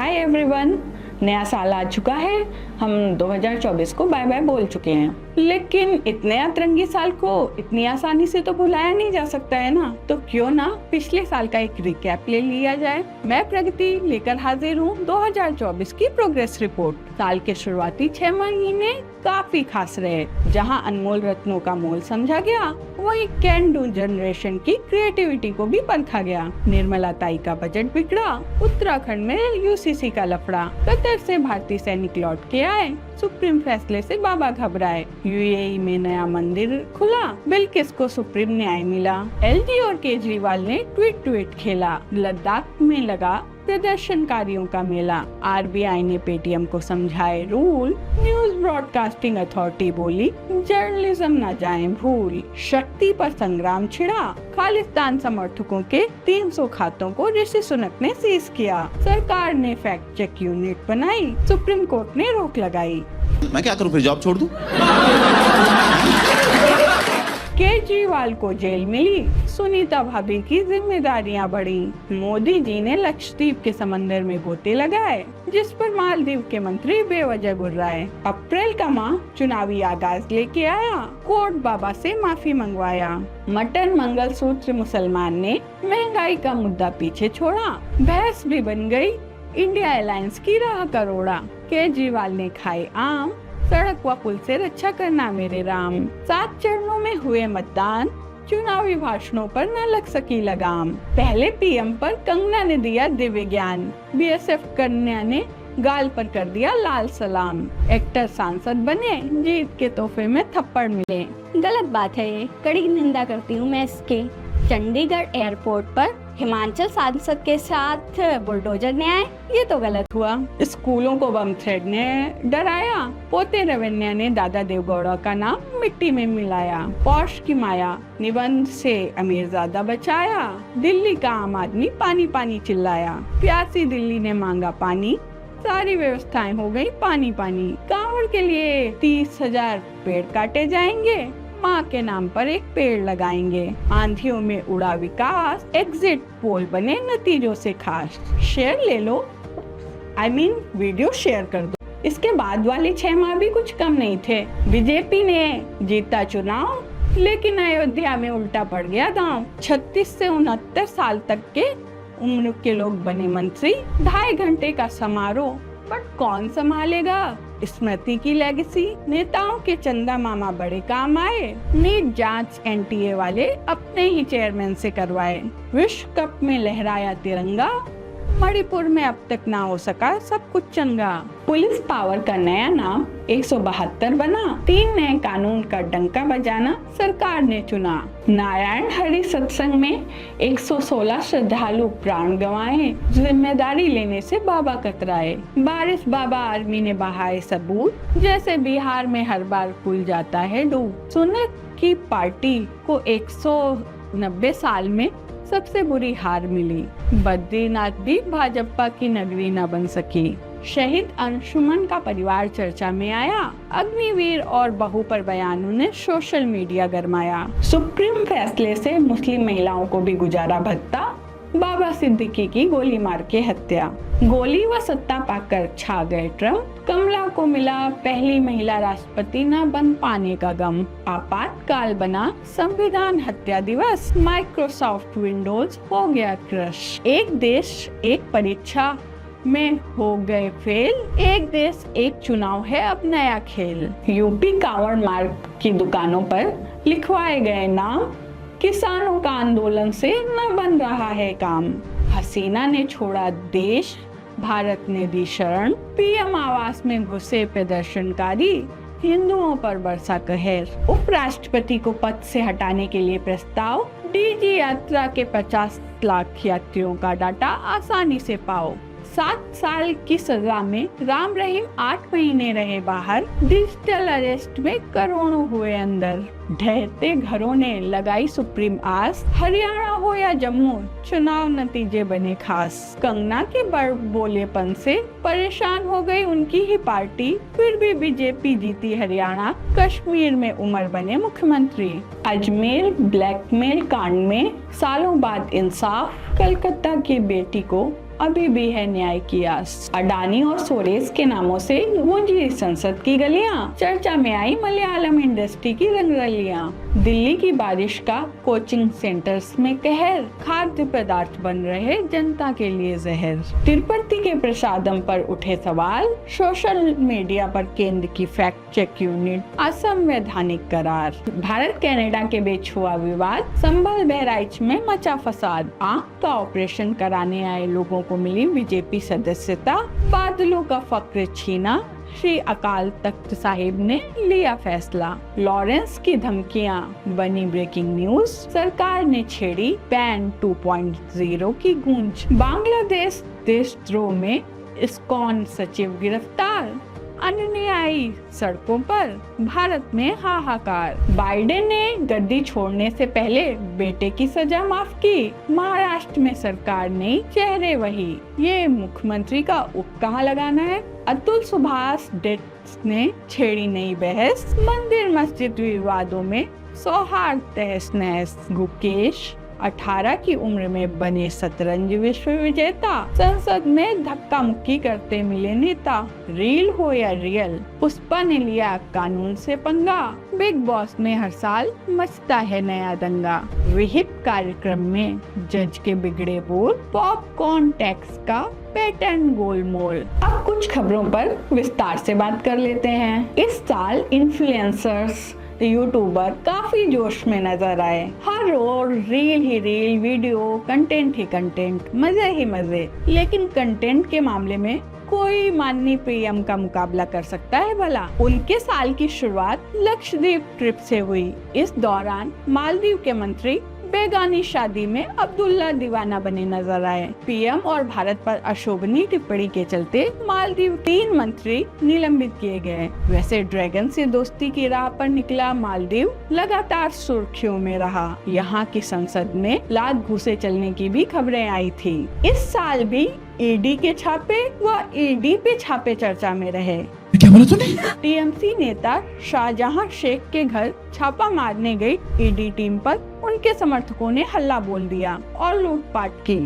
Hi everyone, नया साल आ चुका है। हम 2024 को बाय बाय बोल चुके हैं, लेकिन इतने अतरंगी साल को इतनी आसानी से तो भुलाया नहीं जा सकता है ना। तो क्यों ना पिछले साल का एक रिकैप ले लिया जाए। मैं प्रगति लेकर हाजिर हूँ 2024 की प्रोग्रेस रिपोर्ट। साल के शुरुआती 6 महीने काफी खास रहे। जहाँ अनमोल रत्नों का मोल समझा गया, वही कैन डू जनरेशन की क्रिएटिविटी को भी परखा गया। निर्मला ताई का बजट बिगड़ा, उत्तराखंड में यूसीसी का लफड़ा, कतर से भारतीय सैनिक लौट के आए, सुप्रीम फैसले से बाबा घबराए, यूएई में नया मंदिर खुला, बिल्किस को सुप्रीम न्याय मिला, एलजी और केजरीवाल ने ट्वीट खेला, लद्दाख में लगा प्रदर्शनकारियों का मेला, आरबीआई ने पेटीएम को समझाए रूल, न्यूज ब्रॉडकास्टिंग अथॉरिटी बोली जर्नलिज्म न जाए भूल, शक्ति पर संग्राम छिड़ा, खालिस्तान समर्थकों के 300 खातों को ऋषि सुनक ने सीज किया, सरकार ने फैक्ट चेक यूनिट बनाई, सुप्रीम कोर्ट ने रोक लगाई। मैं क्या करूं, फिर जॉब छोड़ दूं? केजरीवाल को जेल मिली, सुनीता भाभी की जिम्मेदारियां बढ़ी, मोदी जी ने लक्षद्वीप के समंदर में गोते लगाए, जिस पर मालदीव के मंत्री बेवजह गुर्राए। अप्रैल का माह चुनावी आगाज लेके आया, कोर्ट बाबा से माफी मंगवाया, मटन मंगलसूत्र मुसलमान ने महंगाई का मुद्दा पीछे छोड़ा, भैंस भी बन गई इंडिया अलायंस की राह करोड़ा, केजरीवाल ने खाए आम, सड़क व पुल से रक्षा करना मेरे राम, 7 चरणों में हुए मतदान, चुनावी भाषणों पर न लग सकी लगाम, पहले पीएम पर कंगना ने दिया दिव्य ज्ञान, बीएसएफ कन्या ने गाल पर कर दिया लाल सलाम, एक्टर सांसद बने, जीत के तोहफे में थप्पड़ मिले। गलत बात है ये, कड़ी निंदा करती हूँ मैं इसकी। चंडीगढ़ एयरपोर्ट पर हिमाचल सांसद के साथ बुलडोजर ने आए, ये तो गलत हुआ। स्कूलों को बम थ्रेड ने डराया, पोते रवन्या ने दादा देवगौड़ा का नाम मिट्टी में मिलाया, पौष की माया निबंध से अमीरजादा बचाया, दिल्ली का आम आदमी पानी पानी चिल्लाया, प्यासी दिल्ली ने मांगा पानी, सारी व्यवस्थाएं हो गई पानी पानी, कांवड़ के लिए 30,000 पेड़ काटे जाएंगे, माँ के नाम पर एक पेड़ लगाएंगे, आंधियों में उड़ा विकास, एग्जिट पोल बने नतीजों से खास। शेयर ले लो, वीडियो शेयर कर दो। इसके बाद वाले 6 माह भी कुछ कम नहीं थे। बीजेपी ने जीता चुनाव, लेकिन अयोध्या में उल्टा पड़ गया दांव। 36 से 69 साल तक के उम्र के लोग बने मंत्री, 2.5 घंटे का समारोह, बट कौन संभालेगा स्मृति की लेगेसी। नेताओं के चंदा मामा बड़े काम आए, नीट जांच एनटीए वाले अपने ही चेयरमैन से करवाए, विश्व कप में लहराया तिरंगा, मणिपुर में अब तक ना हो सका सब कुछ चंगा। पुलिस पावर का नया नाम 172 बना, 3 नए कानून का डंका बजाना सरकार ने चुना। नारायण हरि सत्संग में 116 श्रद्धालु प्राण गंवाए, जिम्मेदारी लेने से बाबा कतराए, बारिश बाबा आर्मी ने बहाए सबूत, जैसे बिहार में हर बार खुल जाता है डूब। सुनक की पार्टी को 190 साल में सबसे बुरी हार मिली, बद्रीनाथ भी भाजपा की नगरी न बन सकी। शहीद अंशुमन का परिवार चर्चा में आया, अग्निवीर और बहू पर बयानों ने सोशल मीडिया गरमाया। सुप्रीम फैसले से मुस्लिम महिलाओं को भी गुजारा भत्ता, बाबा सिद्दीकी की गोली मार के हत्या, गोली व सत्ता पाकर छा गए ट्रम्प, कमला को मिला पहली महिला राष्ट्रपति न बन पाने का गम, आपातकाल बना संविधान हत्या दिवस, माइक्रोसॉफ्ट विंडोज हो गया क्रश, एक देश एक परीक्षा में हो गए फेल, एक देश एक चुनाव है अब नया खेल। यूपी कांवड़ मार्ग की दुकानों पर लिखवाए गए नाम, किसानों का आंदोलन से न बन रहा है काम, हसीना ने छोड़ा देश, भारत ने दी शरण, पीएम आवास में घुसे प्रदर्शनकारी, हिंदुओं पर बरसा कहर, उपराष्ट्रपति को पद से हटाने के लिए प्रस्ताव, डीजी यात्रा के 50 लाख यात्रियों का डाटा आसानी से पाओ, 7 साल की सजा में राम रहीम 8 महीने रहे बाहर, डिजिटल अरेस्ट में करोड़ों हुए अंदर, ढहते घरों ने लगाई सुप्रीम आस, हरियाणा हो या जम्मू चुनाव नतीजे बने खास, कंगना के बड़ बोलेपन से परेशान हो गई उनकी ही पार्टी, फिर भी बीजेपी जीती हरियाणा, कश्मीर में उमर बने मुख्यमंत्री, अजमेर ब्लैकमेल कांड में सालों बाद इंसाफ, कलकत्ता की बेटी को अभी भी है न्याय की आस। अडानी और सोरेस के नामों से गूंजी संसद की गलियां, चर्चा में आई मलयालम इंडस्ट्री की रंगरलियां। दिल्ली की बारिश का कोचिंग सेंटर्स में कहर, खाद्य पदार्थ बन रहे जनता के लिए जहर। तिरुपति के प्रसादम पर उठे सवाल, सोशल मीडिया पर केंद्र की फैक्ट चेक यूनिट असंवैधानिक करार। भारत कनाडा के बीच हुआ विवाद, संभल बहराइच में मचा फसाद। आंख का ऑपरेशन कराने आए लोगों को मिली बीजेपी सदस्यता, बादलों का फक्र छीना, श्री अकाल तख्त साहिब ने लिया फैसला। लॉरेंस की धमकियां बनी ब्रेकिंग न्यूज, सरकार ने छेड़ी पैन 2.0 की गूंज। बांग्लादेश देशद्रोह में इस्कॉन सचिव गिरफ्तार, अनुयायी सड़कों पर, भारत में हाहाकार। बाइडेन ने गद्दी छोड़ने से पहले बेटे की सजा माफ की, महाराष्ट्र में सरकार नई चेहरे वही, ये मुख्यमंत्री का उप कहाँ लगाना है। अतुल सुभाष डेट्स ने छेड़ी नई बहस, मंदिर मस्जिद विवादों में सौहार्द तहस नहस। गुकेश 18 की उम्र में बने शतरंज विश्व विजेता, संसद में धक्का मुक्की करते मिले नेता। रील हो या रियल, पुष्पा ने लिया कानून से पंगा, बिग बॉस में हर साल मचता है नया दंगा। विहिप कार्यक्रम में जज के बिगड़े बोल, पॉपकॉर्न टैक्स का पैटर्न गोलमोल। अब कुछ खबरों पर विस्तार से बात कर लेते हैं। इस साल इन्फ्लुएंसर्स, यूट्यूबर काफी जोश में नजर आए। हर रोज रील ही रील, वीडियो, कंटेंट ही कंटेंट, मजे ही मजे। लेकिन कंटेंट के मामले में कोई माननीय पीएम का मुकाबला कर सकता है भला? उनके साल की शुरुआत लक्षद्वीप ट्रिप से हुई। इस दौरान मालदीव के मंत्री बेगानी शादी में अब्दुल्ला दीवाना बने नजर आए। पीएम और भारत पर अशोभनीय टिप्पणी के चलते मालदीव 3 मंत्री निलंबित किए गए। वैसे ड्रैगन से दोस्ती की राह पर निकला मालदीव लगातार सुर्खियों में रहा। यहाँ की संसद में लात घूसे चलने की भी खबरें आई थी। इस साल भी ईडी के छापे व ईडी पे छापे चर्चा में रहे। क्या बोला तूने? टीएमसी नेता शाहजहां शेख के घर छापा मारने गई ईडी टीम पर उनके समर्थकों ने हल्ला बोल दिया और लूटपाट की।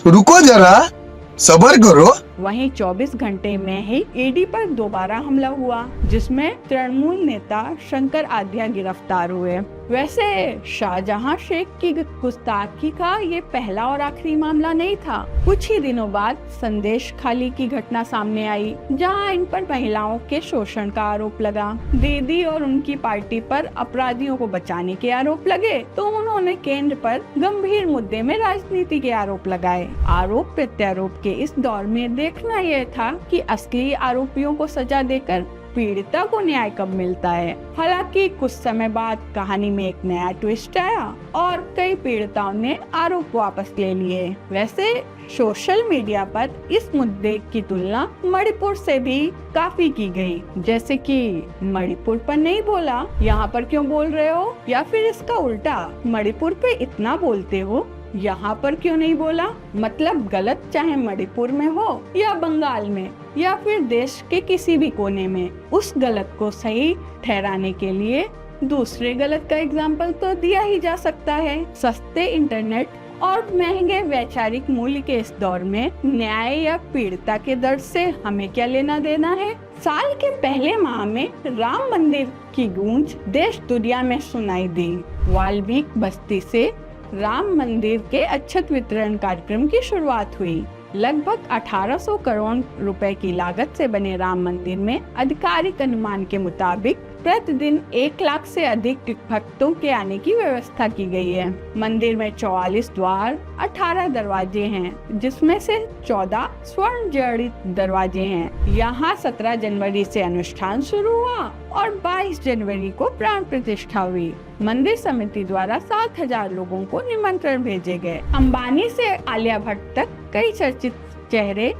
रुको जरा, सब्र करो। वहीं 24 घंटे में ही ईडी पर दोबारा हमला हुआ, जिसमें तृणमूल नेता शंकर आद्या गिरफ्तार हुए। वैसे शाहजहां शेख की गुस्ताखी का ये पहला और आखिरी मामला नहीं था। कुछ ही दिनों बाद संदेश खाली की घटना सामने आई, जहां इन पर महिलाओं के शोषण का आरोप लगा। दीदी और उनकी पार्टी पर अपराधियों को बचाने के आरोप लगे, तो उन्होंने केंद्र पर गंभीर मुद्दे में राजनीति के आरोप लगाए। आरोप प्रत्यारोप के इस दौर में देखना यह था कि असली आरोपियों को सजा देकर पीड़िता को न्याय कब मिलता है। हालांकि कुछ समय बाद कहानी में एक नया ट्विस्ट आया और कई पीड़िताओं ने आरोप वापस ले लिए। वैसे सोशल मीडिया पर इस मुद्दे की तुलना मणिपुर से भी काफी की गई, जैसे कि मणिपुर पर नहीं बोला, यहाँ पर क्यों बोल रहे हो, या फिर इसका उल्टा, मणिपुर पे इतना बोलते हो, यहाँ पर क्यों नहीं बोला। मतलब गलत चाहे मणिपुर में हो या बंगाल में या फिर देश के किसी भी कोने में, उस गलत को सही ठहराने के लिए दूसरे गलत का एग्जाम्पल तो दिया ही जा सकता है। सस्ते इंटरनेट और महंगे वैचारिक मूल्य के इस दौर में न्याय या पीड़िता के दर्द से हमें क्या लेना देना है। साल के पहले माह में राम मंदिर की गूंज देश दुनिया में सुनाई दी। वाल्मीकि बस्ती से राम मंदिर के अक्षत वितरण कार्यक्रम की शुरुआत हुई। लगभग 1800 करोड़ रुपए की लागत से बने राम मंदिर में आधिकारिक अनुमान के मुताबिक प्रतिदिन 1 लाख से अधिक भक्तों के आने की व्यवस्था की गई है। मंदिर में 44 द्वार, 18 दरवाजे हैं, जिसमें से 14 स्वर्ण जड़ित दरवाजे हैं। यहाँ 17 जनवरी से अनुष्ठान शुरू हुआ और 22 जनवरी को प्राण प्रतिष्ठा हुई। मंदिर समिति द्वारा 7000 लोगों को निमंत्रण भेजे गए। अंबानी से आलिया भट्ट तक कई चर्चित चेहरे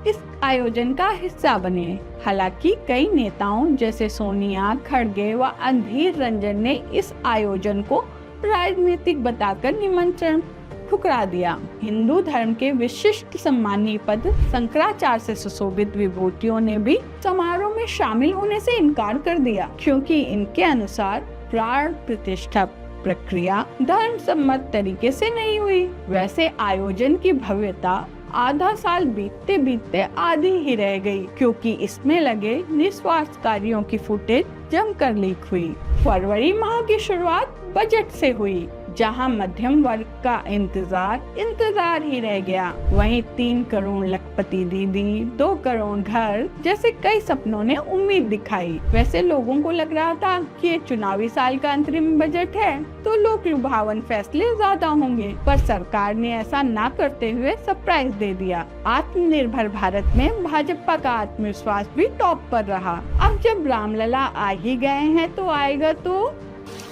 इस आयोजन का हिस्सा बने। हालांकि कई नेताओं जैसे सोनिया, खड़गे व अधीर रंजन ने इस आयोजन को राजनीतिक बताकर निमंत्रण ठुकरा दिया। हिंदू धर्म के विशिष्ट सम्मानीय पद शंकराचार्य से सुशोभित विभूतियों ने भी समारोह में शामिल होने से इनकार कर दिया, क्योंकि इनके अनुसार प्राण प्रतिष्ठा प्रक्रिया धर्म सम्मत तरीके से नहीं हुई। वैसे आयोजन की भव्यता आधा साल बीतते बीतते आधी ही रह गई, क्योंकि इसमें लगे निस्वार्थ कार्यों की फुटेज जमकर लीक हुई। फरवरी माह की शुरुआत बजट से हुई, जहां मध्यम वर्ग का इंतजार ही रह गया। वहीं 3 करोड़ लखपति दीदी, 2 करोड़ घर जैसे कई सपनों ने उम्मीद दिखाई। वैसे लोगों को लग रहा था कि ये चुनावी साल का अंतरिम बजट है तो लोक लुभावन फैसले ज्यादा होंगे, पर सरकार ने ऐसा ना करते हुए सरप्राइज दे दिया। आत्मनिर्भर भारत में भाजपा का आत्मविश्वास भी टॉप पर रहा। अब जब रामलला आ ही गए हैं तो आएगा तो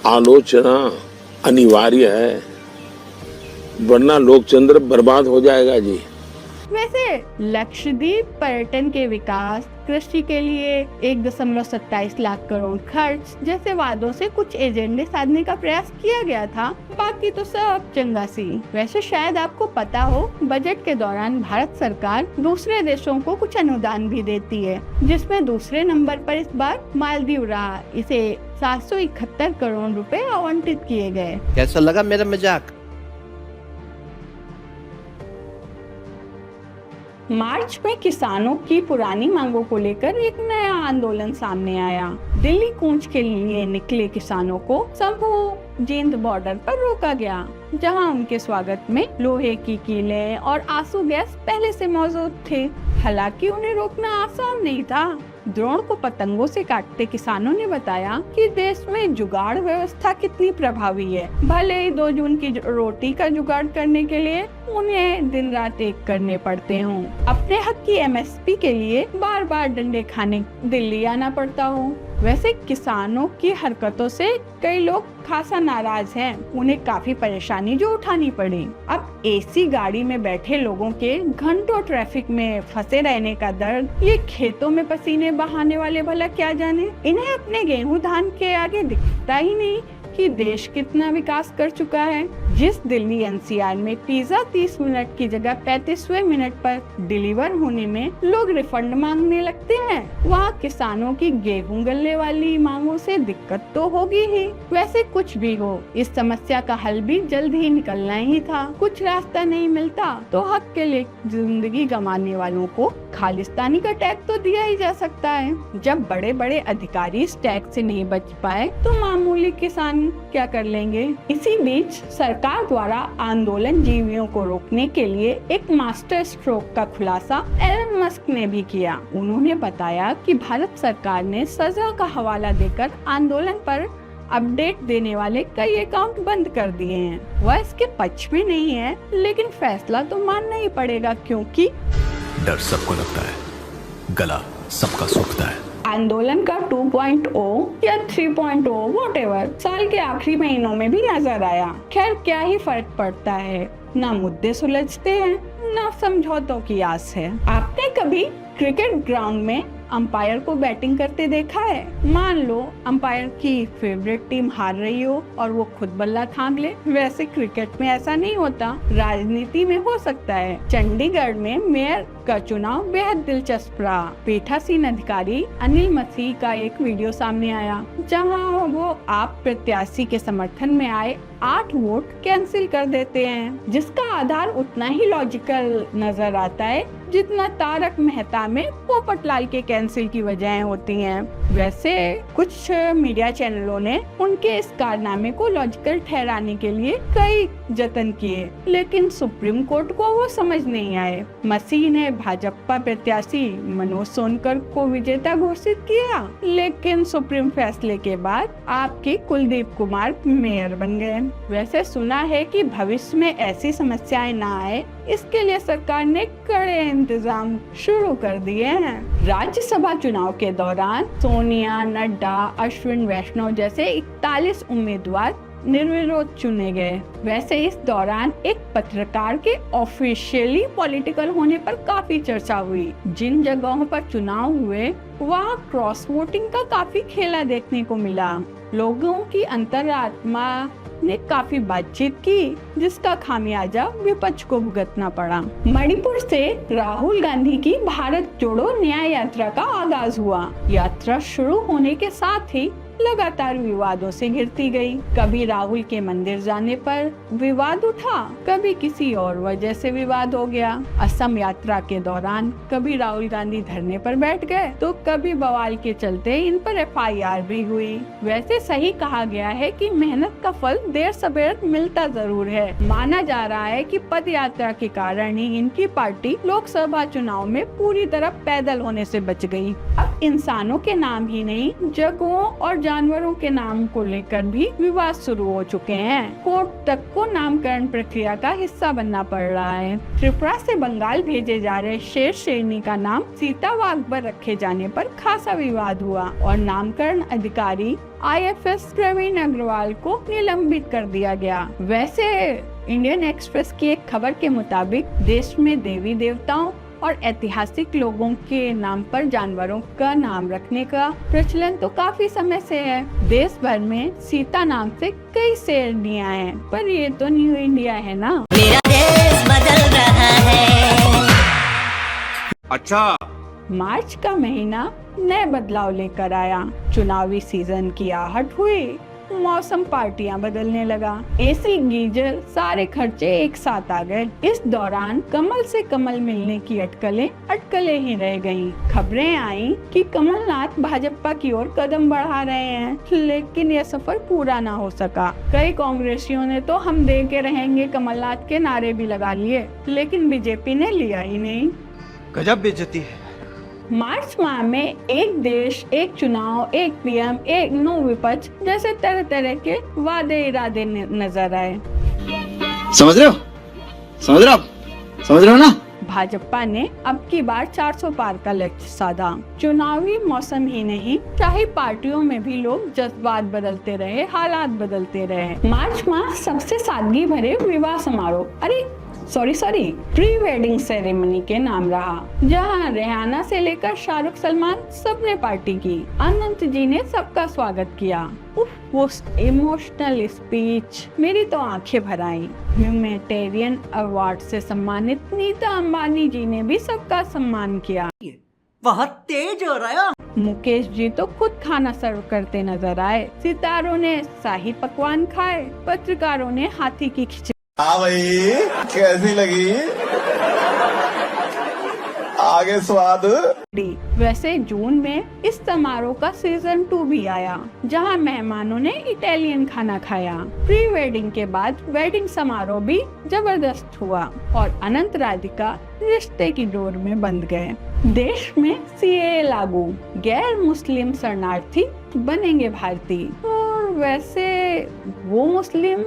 आलोचना अनिवार्य है, वरना लोकतंत्र बर्बाद हो जाएगा जी। वैसे लक्षद्वीप पर्यटन के विकास, कृषि के लिए 1.27 लाख करोड़ खर्च जैसे वादों से कुछ एजेंडे साधने का प्रयास किया गया था, बाकी तो सब चंगासी। वैसे शायद आपको पता हो, बजट के दौरान भारत सरकार दूसरे देशों को कुछ अनुदान भी देती है, जिसमें दूसरे नंबर पर इस बार मालदीव रहा। इसे 771 करोड़ रुपए आवंटित किए गए। कैसा लगा मेरा मजाक? मार्च में किसानों की पुरानी मांगों को लेकर एक नया आंदोलन सामने आया। दिल्ली कूच के लिए निकले किसानों को संभू जींद बॉर्डर पर रोका गया, जहां उनके स्वागत में लोहे की कीलें और आंसू गैस पहले से मौजूद थे। हालांकि उन्हें रोकना आसान नहीं था। द्रोण को पतंगों से काटते किसानों ने बताया कि देश में जुगाड़ व्यवस्था कितनी प्रभावी है। भले ही 2 जून की रोटी का जुगाड़ करने के लिए उन्हें दिन रात एक करने पड़ते हों, अपने हक की MSP के लिए बार बार डंडे खाने दिल्ली आना पड़ता हो। वैसे किसानों की हरकतों से कई लोग खासा नाराज हैं। उन्हें काफी परेशानी जो उठानी पड़ी। अब AC गाड़ी में बैठे लोगों के घंटों ट्रैफिक में फंसे रहने का दर्द, ये खेतों में पसीने बहाने वाले भला क्या जाने। इन्हें अपने गेहूं धान के आगे दिखता ही नहीं कि देश कितना विकास कर चुका है। जिस दिल्ली NCR में पिज्जा 30 मिनट की जगह 35वें मिनट पर डिलीवर होने में लोग रिफंड मांगने लगते हैं, वहाँ किसानों की गेहूं गलने वाली मांगों से दिक्कत तो होगी ही। वैसे कुछ भी हो, इस समस्या का हल भी जल्द ही निकलना ही था। कुछ रास्ता नहीं मिलता तो हक के लिए जिंदगी गंवाने वालों को खालिस्तानी का टैग तो दिया ही जा सकता है। जब बड़े बड़े अधिकारी इस टैग से नहीं बच पाए तो मामूली किसान क्या कर लेंगे। इसी बीच सरकार द्वारा आंदोलन जीवियों को रोकने के लिए एक मास्टर स्ट्रोक का खुलासा एलन मस्क ने भी किया। उन्होंने बताया कि भारत सरकार ने सजा का हवाला देकर आंदोलन पर अपडेट देने वाले कई अकाउंट बंद कर दिए हैं। वह इसके पक्ष में नहीं है, लेकिन फैसला तो मानना ही पड़ेगा, क्योंकि डर सबको लगता है, गला सबका सूखता है। आंदोलन का 2.0 या 3.0 व्हाटएवर साल के आखिरी महीनों में भी नजर आया। खैर क्या ही फर्क पड़ता है, ना मुद्दे सुलझते हैं, ना समझौतों की आस है। आपने कभी क्रिकेट ग्राउंड में अंपायर को बैटिंग करते देखा है? मान लो अंपायर की फेवरेट टीम हार रही हो और वो खुद बल्ला थाम ले। वैसे क्रिकेट में ऐसा नहीं होता, राजनीति में हो सकता है। चंडीगढ़ में मेयर का चुनाव बेहद दिलचस्प रहा। पीठासीन अधिकारी अनिल मसीह का एक वीडियो सामने आया, जहां वो आप प्रत्याशी के समर्थन में आए 8 वोट कैंसिल कर देते हैं, जिसका आधार उतना ही लॉजिकल नजर आता है जितना तारक मेहता में पोपटलाल के कैंसिल की वजह होती हैं। वैसे कुछ मीडिया चैनलों ने उनके इस कारनामे को लॉजिकल ठहराने के लिए कई जतन किए, लेकिन सुप्रीम कोर्ट को वो समझ नहीं आए। मसीह ने भाजपा प्रत्याशी मनोज सोनकर को विजेता घोषित किया, लेकिन सुप्रीम फैसले के बाद आपके कुलदीप कुमार मेयर बन गए। वैसे सुना है कि भविष्य में ऐसी समस्याएं ना आए, इसके लिए सरकार ने कड़े इंतजाम शुरू कर दिए हैं। राज्यसभा चुनाव के दौरान सोनिया, नड्डा, अश्विन वैष्णव जैसे 41 उम्मीदवार निर्विरोध चुने गए। वैसे इस दौरान एक पत्रकार के ऑफिशियली पॉलिटिकल होने पर काफी चर्चा हुई। जिन जगहों पर चुनाव हुए वहाँ क्रॉस वोटिंग का काफी खेला देखने को मिला। लोगों की अंतरात्मा ने काफी बातचीत की, जिसका खामियाजा विपक्ष को भुगतना पड़ा। मणिपुर से राहुल गांधी की भारत जोड़ो न्याय यात्रा का आगाज हुआ। यात्रा शुरू होने के साथ ही लगातार विवादों से घिरती गई। कभी राहुल के मंदिर जाने पर विवाद उठा, कभी किसी और वजह से विवाद हो गया। असम यात्रा के दौरान कभी राहुल गांधी धरने पर बैठ गए, तो कभी बवाल के चलते इन पर FIR भी हुई। वैसे सही कहा गया है कि मेहनत का फल देर सवेर मिलता जरूर है। माना जा रहा है कि पद यात्रा के कारण ही इनकी पार्टी लोकसभा चुनाव में पूरी तरह पैदल होने से बच गई। अब इंसानों के नाम ही नहीं, जगहों और जानवरों के नाम को लेकर भी विवाद शुरू हो चुके हैं। कोर्ट तक को नामकरण प्रक्रिया का हिस्सा बनना पड़ रहा है। त्रिपुरा से बंगाल भेजे जा रहे शेर शेरनी का नाम सीता व अकबर रखे जाने पर खासा विवाद हुआ और नामकरण अधिकारी IFS प्रवीण अग्रवाल को निलंबित कर दिया गया। वैसे इंडियन एक्सप्रेस की एक खबर के मुताबिक देश में देवी देवताओं और ऐतिहासिक लोगों के नाम पर जानवरों का नाम रखने का प्रचलन तो काफी समय से है। देश भर में सीता नाम से कई शेरनियां हैं, पर ये तो न्यू इंडिया है ना। मेरा देश बदल रहा है। अच्छा, मार्च का महीना नए बदलाव लेकर आया। चुनावी सीजन की आहट हुई, मौसम पार्टियां बदलने लगा, AC गीजर सारे खर्चे एक साथ आ गए। इस दौरान कमल से कमल मिलने की अटकलें ही रह गईं। खबरें आई कि कमलनाथ भाजपा की ओर कदम बढ़ा रहे हैं, लेकिन यह सफर पूरा ना हो सका। कई कांग्रेसियों ने तो हम दे के रहेंगे कमलनाथ के नारे भी लगा लिए, लेकिन बीजेपी ने लिया ही नहीं। गजब बेइज्जती है। मार्च माह में एक देश, एक चुनाव, एक PM, एक नो विपक्ष जैसे तरह तरह के वादे इरादे नजर आए। समझ रहे हो ना? भाजपा ने अब की बार 400 पार का लक्ष्य साधा। चुनावी मौसम ही नहीं, चाहे पार्टियों में भी लोग जज्बात बदलते रहे, हालात बदलते रहे। मार्च माह सबसे सादगी भरे विवाह समारोह प्री वेडिंग सेरेमनी के नाम रहा, जहां रेहाना से लेकर शाहरुख सलमान सबने पार्टी की। अनंत जी ने सबका स्वागत किया। वो इमोशनल स्पीच मेरी तो आंखें भर आई। ह्यूमैनिटेरियन अवार्ड से सम्मानित नीता अंबानी जी ने भी सबका सम्मान किया। बहुत तेज हो रहा है। मुकेश जी तो खुद खाना सर्व करते नजर आए। सितारों ने शाही पकवान खाए, पत्रकारों ने हाथी की खिचड़ी। हाँ भाई, कैसी लगी? आगे स्वाद। वैसे जून में इस समारोह का सीजन 2 भी आया, जहां मेहमानों ने इटालियन खाना खाया। प्री वेडिंग के बाद वेडिंग समारोह भी जबरदस्त हुआ और अनंत राधिका रिश्ते की डोर में बंध गए। देश में CAA लागू, गैर मुस्लिम शरणार्थी बनेंगे भारतीय। और वैसे वो मुस्लिम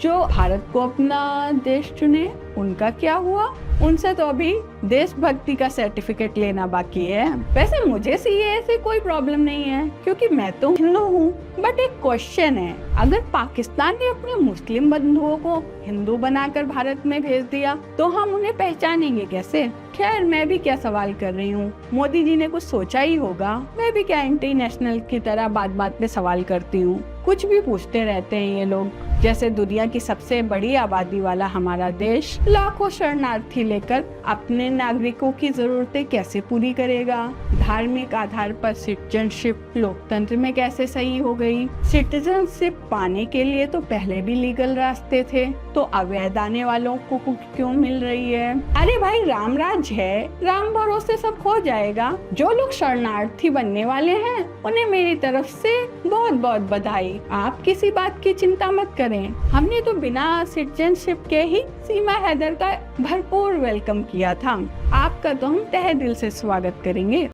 जो भारत को अपना देश चुने, उनका क्या हुआ? उनसे तो अभी देशभक्ति का सर्टिफिकेट लेना बाकी है। वैसे मुझे CAA से कोई प्रॉब्लम नहीं है, क्योंकि मैं तो हिंदू हूँ। बट एक क्वेश्चन है, अगर पाकिस्तान ने अपने मुस्लिम बंधुओं को हिंदू बनाकर भारत में भेज दिया, तो हम उन्हें पहचानेंगे कैसे? खैर, मैं भी क्या सवाल कर रही हूँ, मोदी जी ने कुछ सोचा ही होगा। मैं भी क्या इंटरनेशनल की तरह बात बात पे सवाल करती हूँ, कुछ भी पूछते रहते हैं ये लोग। जैसे दुनिया की सबसे बड़ी आबादी वाला हमारा देश लाखों शरणार्थी लेकर अपने नागरिकों की जरूरतें कैसे पूरी करेगा? धार्मिक आधार पर सिटीजनशिप लोकतंत्र में कैसे सही हो गई? सिटीजनशिप पाने के लिए तो पहले भी लीगल रास्ते थे, तो अवैध आने वालों को क्यों मिल रही है? अरे भाई, राम राज है, राम भरोसे सब हो जाएगा। जो लोग शरणार्थी बनने वाले हैं, उन्हें मेरी तरफ से बहुत बहुत बधाई। आप किसी बात की चिंता मत करें। हमने तो बिना सिटीजनशिप के ही सीमा हैदर का भरपूर वेलकम किया था। आपका तो हम तहे दिल से स्वागत करेंगे।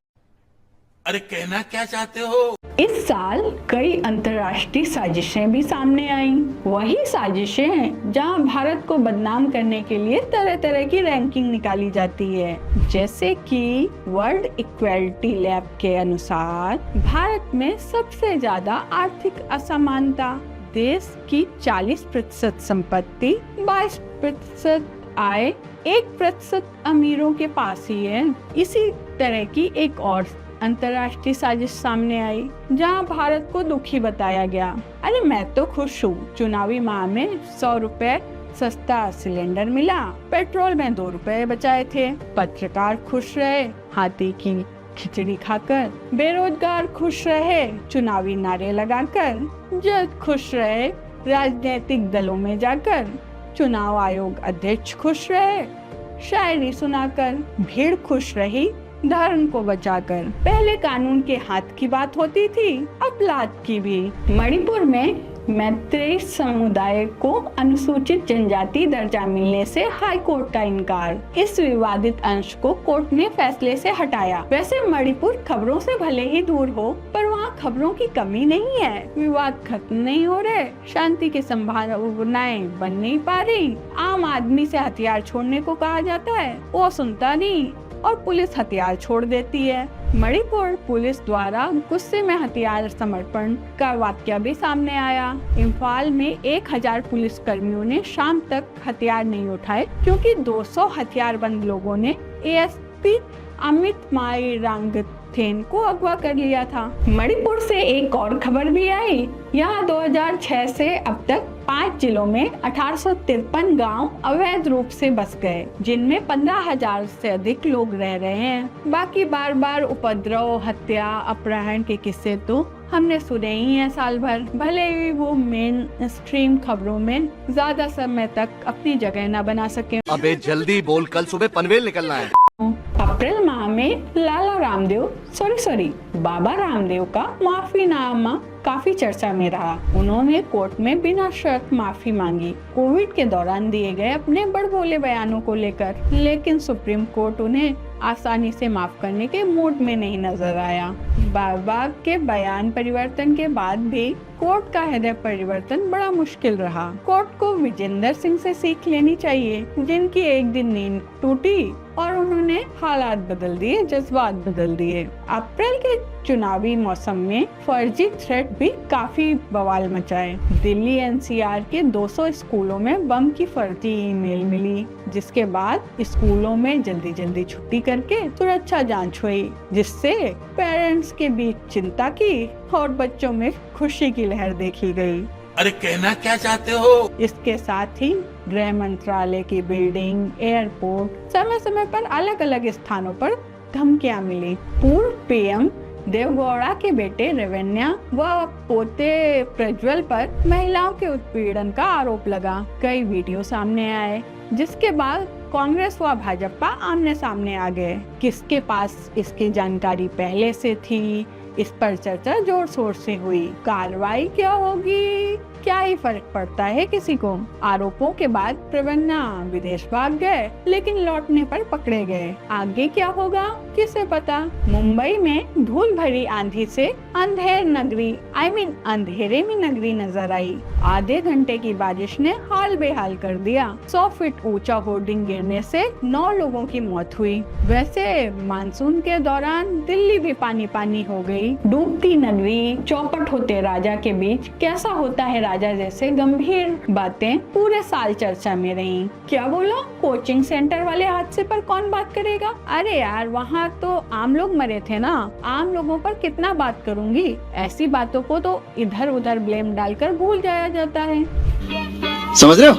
अरे कहना क्या चाहते हो? इस साल कई अंतर्राष्ट्रीय साजिशें भी सामने आईं। वही साजिशें हैं जहां भारत को बदनाम करने के लिए तरह तरह की रैंकिंग निकाली जाती है। जैसे कि वर्ल्ड इक्वालिटी लैब के अनुसार भारत में सबसे ज्यादा आर्थिक असमानता, देश की 40% संपत्ति, 22% आय 1% अमीरों के पास ही है। इसी तरह की एक और अंतर्राष्ट्रीय साजिश सामने आई जहां भारत को दुखी बताया गया। अरे मैं तो खुश हूँ, चुनावी माह में 100 रुपए सस्ता सिलेंडर मिला, पेट्रोल में 2 रुपए बचाए थे, पत्रकार खुश रहे हाथी की खिचड़ी खाकर, बेरोजगार खुश रहे चुनावी नारे लगाकर, जज खुश रहे राजनीतिक दलों में जाकर, चुनाव आयोग अध्यक्ष खुश रहे शायरी सुनाकर, भीड़ खुश रही धर्म को बचाकर। पहले कानून के हाथ की बात होती थी, अब लात की भी। मणिपुर में मैत्री समुदाय को अनुसूचित जनजाति दर्जा मिलने से हाई कोर्ट का इनकार। इस विवादित अंश को कोर्ट ने फैसले से हटाया। वैसे मणिपुर खबरों से भले ही दूर हो, पर वहाँ खबरों की कमी नहीं है। विवाद खत्म नहीं हो रहे, शांति की संभावनाएं बन नहीं पा रही। आम आदमी से हथियार छोड़ने को कहा जाता है, वो सुनता नहीं और पुलिस हथियार छोड़ देती है। मणिपुर पुलिस द्वारा गुस्से में हथियार समर्पण का वाकया भी सामने आया। इम्फाल में 1000 पुलिस कर्मियों ने शाम तक हथियार नहीं उठाए क्योंकि 200 हथियारबंद लोगों ने एएसपी अमित माई रांगथेन को अगवा कर लिया था। मणिपुर से एक और खबर भी आई। यहाँ 2006 से अब तक 5 जिलों में 1853 गांव अवैध रूप से बस गए, जिनमें 15,000 से अधिक लोग रह रहे हैं। बाकी बार बार उपद्रव, हत्या, अपहरण के किस्से तो हमने सुने ही हैं साल भर। भले ही वो मेन स्ट्रीम खबरों में ज्यादा समय तक अपनी जगह न बना सके। अबे जल्दी बोल, कल सुबह पनवेल निकलना है। अप्रैल माह में लाला रामदेव सॉरी बाबा रामदेव का माफीनामा काफी चर्चा में रहा। उन्होंने कोर्ट में बिना शर्त माफी मांगी कोविड के दौरान दिए गए अपने बड़बोले बयानों को लेकर, लेकिन सुप्रीम कोर्ट उन्हें आसानी से माफ करने के मूड में नहीं नजर आया। बाबा के बयान परिवर्तन के बाद भी कोर्ट का हृदय परिवर्तन बड़ा मुश्किल रहा। कोर्ट को विजेंद्र सिंह से सीख लेनी चाहिए, जिनकी एक दिन नींद टूटी और उन्होंने हालात बदल दिए, जज्बात बदल दिए। अप्रैल के चुनावी मौसम में फर्जी थ्रेट भी काफी बवाल मचाए। दिल्ली एनसीआर के 200 स्कूलों में बम की फर्जी ईमेल मिली, जिसके बाद स्कूलों में जल्दी जल्दी छुट्टी करके सुरक्षा जांच हुई, जिससे पेरेंट्स के बीच चिंता की और बच्चों में खुशी की लहर देखी गई। अरे कहना क्या चाहते हो? इसके साथ ही गृह मंत्रालय की बिल्डिंग, एयरपोर्ट, समय समय पर अलग अलग स्थानों पर धमकियां मिली। पूर्व पीएम देवगौड़ा के बेटे रेवन्या व पोते प्रज्वल पर महिलाओं के उत्पीड़न का आरोप लगा। कई वीडियो सामने आए, जिसके बाद कांग्रेस व भाजपा आमने सामने आ गए। किसके पास इसकी जानकारी पहले से थी, इस पर चर्चा जोर शोर से हुई। कार्रवाई क्या होगी, क्या ही फर्क पड़ता है किसी को। आरोपों के बाद प्रवन्ना विदेश भाग गए, लेकिन लौटने पर पकड़े गए। आगे क्या होगा किसे पता। मुंबई में धूल भरी आंधी से अंधेरे में नगरी नजर आई। आधे घंटे की बारिश ने हाल बेहाल कर दिया। 100 फीट ऊंचा होर्डिंग गिरने से 9 लोगों की मौत हुई। वैसे मानसून के दौरान दिल्ली भी पानी पानी हो गई। डूबती नगरी, चौपट होते राजा के बीच कैसा होता है राजा जैसे गंभीर बातें पूरे साल चर्चा में रही। क्या बोला, कोचिंग सेंटर वाले हादसे पर कौन बात करेगा। अरे यार, वहाँ तो आम लोग मरे थे ना, आम लोगों पर कितना बात करूंगी। ऐसी बातों को तो इधर उधर ब्लेम डालकर भूल जाया जाता है। समझ रहे